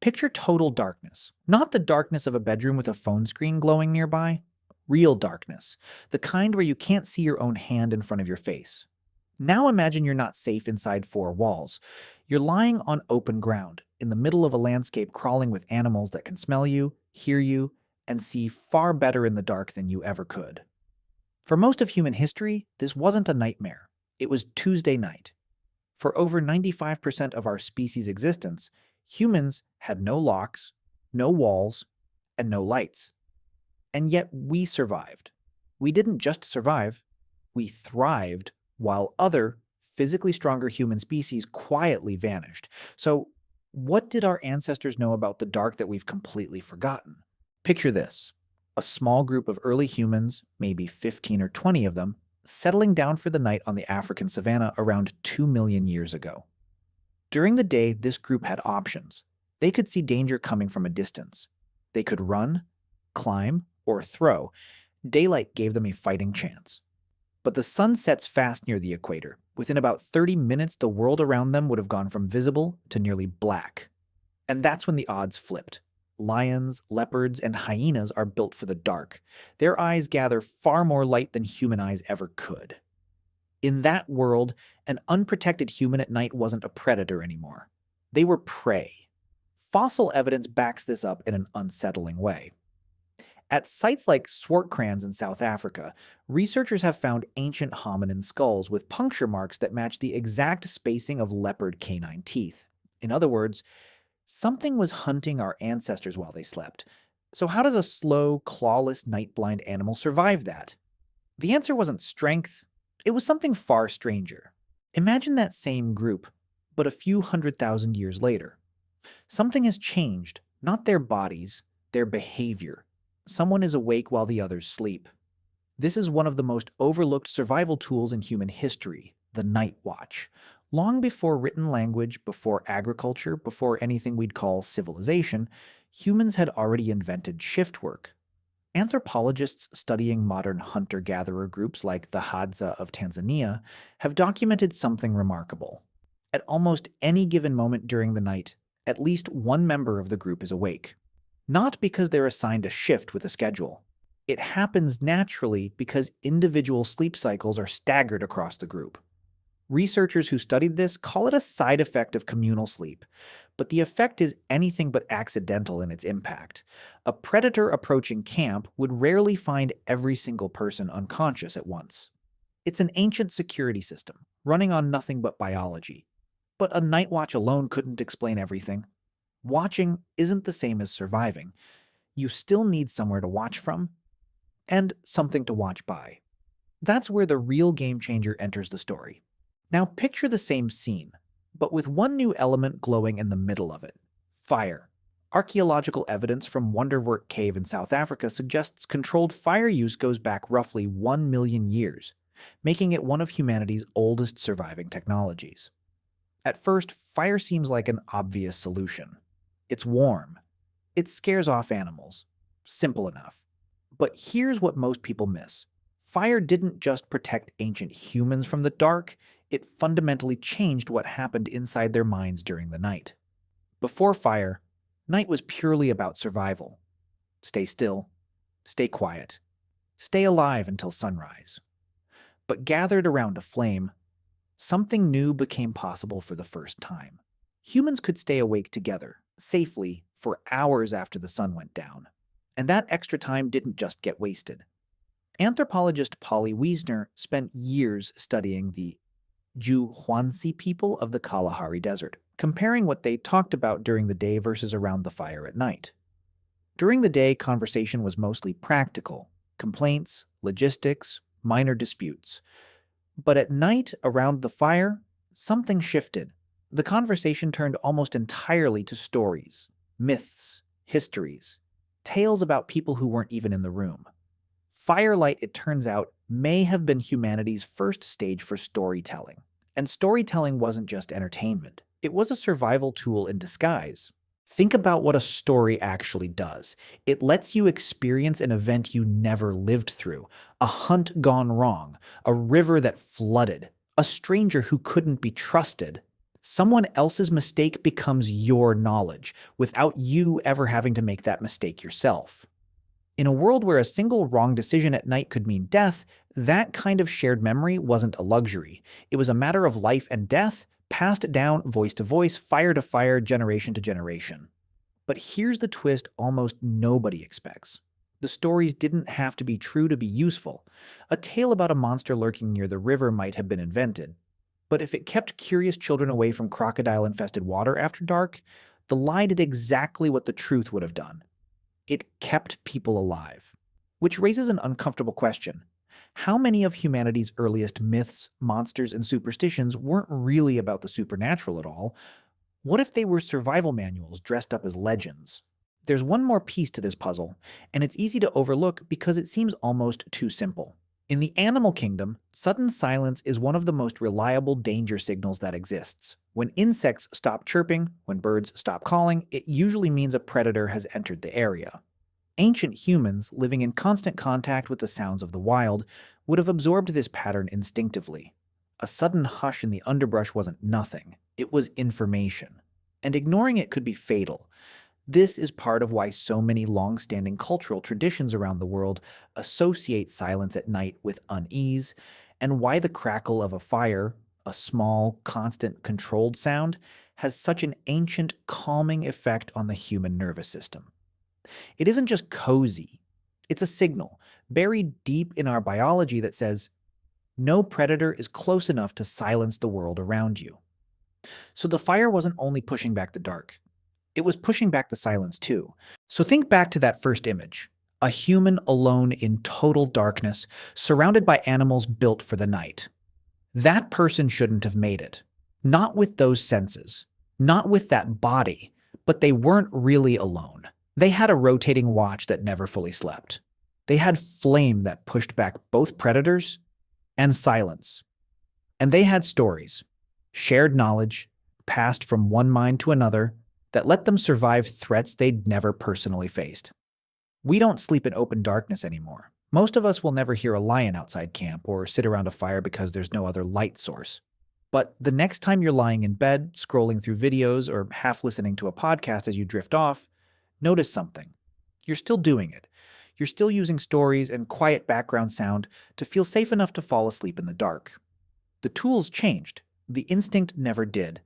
Picture total darkness, not the darkness of a bedroom with a phone screen glowing nearby. Real darkness, the kind where you can't see your own hand in front of your face. Now imagine you're not safe inside four walls. You're lying on open ground, in the middle of a landscape crawling with animals that can smell you, hear you, and see far better in the dark than you ever could. For most of human history, this wasn't a nightmare. It was Tuesday night. For over 95% of our species' existence, humans had no locks, no walls, and no lights. And yet we survived. We didn't just survive, we thrived while other, physically stronger human species quietly vanished. So, what did our ancestors know about the dark that we've completely forgotten? Picture this: a small group of early humans, maybe 15 or 20 of them, settling down for the night on the African savanna around 2 million years ago. During the day, this group had options. They could see danger coming from a distance. They could run, climb, or throw. Daylight gave them a fighting chance. But the sun sets fast near the equator. Within about 30 minutes, the world around them would have gone from visible to nearly black. And that's when the odds flipped. Lions, leopards, and hyenas are built for the dark. Their eyes gather far more light than human eyes ever could. In that world, an unprotected human at night wasn't a predator anymore. They were prey. Fossil evidence backs this up in an unsettling way. At sites like Swartkrans in South Africa, researchers have found ancient hominin skulls with puncture marks that match the exact spacing of leopard canine teeth. In other words, something was hunting our ancestors while they slept. So how does a slow, clawless, night-blind animal survive that? The answer wasn't strength. It was something far stranger. Imagine that same group, but a few 100,000 years later. Something has changed, not their bodies, their behavior. Someone is awake while the others sleep. This is one of the most overlooked survival tools in human history, the night watch. Long before written language, before agriculture, before anything we'd call civilization, humans had already invented shift work. Anthropologists studying modern hunter-gatherer groups like the Hadza of Tanzania have documented something remarkable. At almost any given moment during the night, at least one member of the group is awake. Not because they're assigned a shift with a schedule. It happens naturally because individual sleep cycles are staggered across the group. Researchers who studied this call it a side effect of communal sleep, but the effect is anything but accidental in its impact. A predator approaching camp would rarely find every single person unconscious at once. It's an ancient security system, running on nothing but biology. But a night watch alone couldn't explain everything. Watching isn't the same as surviving. You still need somewhere to watch from, and something to watch by. That's where the real game changer enters the story. Now picture the same scene, but with one new element glowing in the middle of it: fire. Archaeological evidence from Wonderwerk Cave in South Africa suggests controlled fire use goes back roughly 1 million years, making it one of humanity's oldest surviving technologies. At first, fire seems like an obvious solution. It's warm. It scares off animals. Simple enough. But here's what most people miss. Fire didn't just protect ancient humans from the dark, it fundamentally changed what happened inside their minds during the night. Before fire, night was purely about survival. Stay still, stay quiet, stay alive until sunrise. But gathered around a flame, something new became possible for the first time. Humans could stay awake together, safely, for hours after the sun went down. And that extra time didn't just get wasted. Anthropologist Polly Wiesner spent years studying the Juhwansi people of the Kalahari Desert, comparing what they talked about during the day versus around the fire at night. During the day, conversation was mostly practical: complaints, logistics, minor disputes. But at night, around the fire, something shifted. The conversation turned almost entirely to stories, myths, histories, tales about people who weren't even in the room. Firelight, it turns out, may have been humanity's first stage for storytelling. And storytelling wasn't just entertainment. It was a survival tool in disguise. Think about what a story actually does. It lets you experience an event you never lived through, a hunt gone wrong, a river that flooded, a stranger who couldn't be trusted. Someone else's mistake becomes your knowledge, without you ever having to make that mistake yourself. In a world where a single wrong decision at night could mean death, that kind of shared memory wasn't a luxury. It was a matter of life and death, passed down voice to voice, fire to fire, generation to generation. But here's the twist almost nobody expects. The stories didn't have to be true to be useful. A tale about a monster lurking near the river might have been invented. But if it kept curious children away from crocodile-infested water after dark, the lie did exactly what the truth would have done. It kept people alive. Which raises an uncomfortable question. How many of humanity's earliest myths, monsters, and superstitions weren't really about the supernatural at all? What if they were survival manuals dressed up as legends? There's one more piece to this puzzle, and it's easy to overlook because it seems almost too simple. In the animal kingdom, sudden silence is one of the most reliable danger signals that exists. When insects stop chirping, when birds stop calling, it usually means a predator has entered the area. Ancient humans, living in constant contact with the sounds of the wild, would have absorbed this pattern instinctively. A sudden hush in the underbrush wasn't nothing, it was information. And ignoring it could be fatal. This is part of why so many long-standing cultural traditions around the world associate silence at night with unease, and why the crackle of a fire, a small, constant, controlled sound, has such an ancient, calming effect on the human nervous system. It isn't just cozy. It's a signal, buried deep in our biology that says, no predator is close enough to silence the world around you. So the fire wasn't only pushing back the dark. It was pushing back the silence too. So think back to that first image. A human alone in total darkness, surrounded by animals built for the night. That person shouldn't have made it. Not with those senses. Not with that body. But they weren't really alone. They had a rotating watch that never fully slept. They had flame that pushed back both predators and silence. And they had stories, shared knowledge, passed from one mind to another, that let them survive threats they'd never personally faced. We don't sleep in open darkness anymore. Most of us will never hear a lion outside camp or sit around a fire because there's no other light source. But the next time you're lying in bed, scrolling through videos, or half listening to a podcast as you drift off, notice something. You're still doing it. You're still using stories and quiet background sound to feel safe enough to fall asleep in the dark. The tools changed. The instinct never did.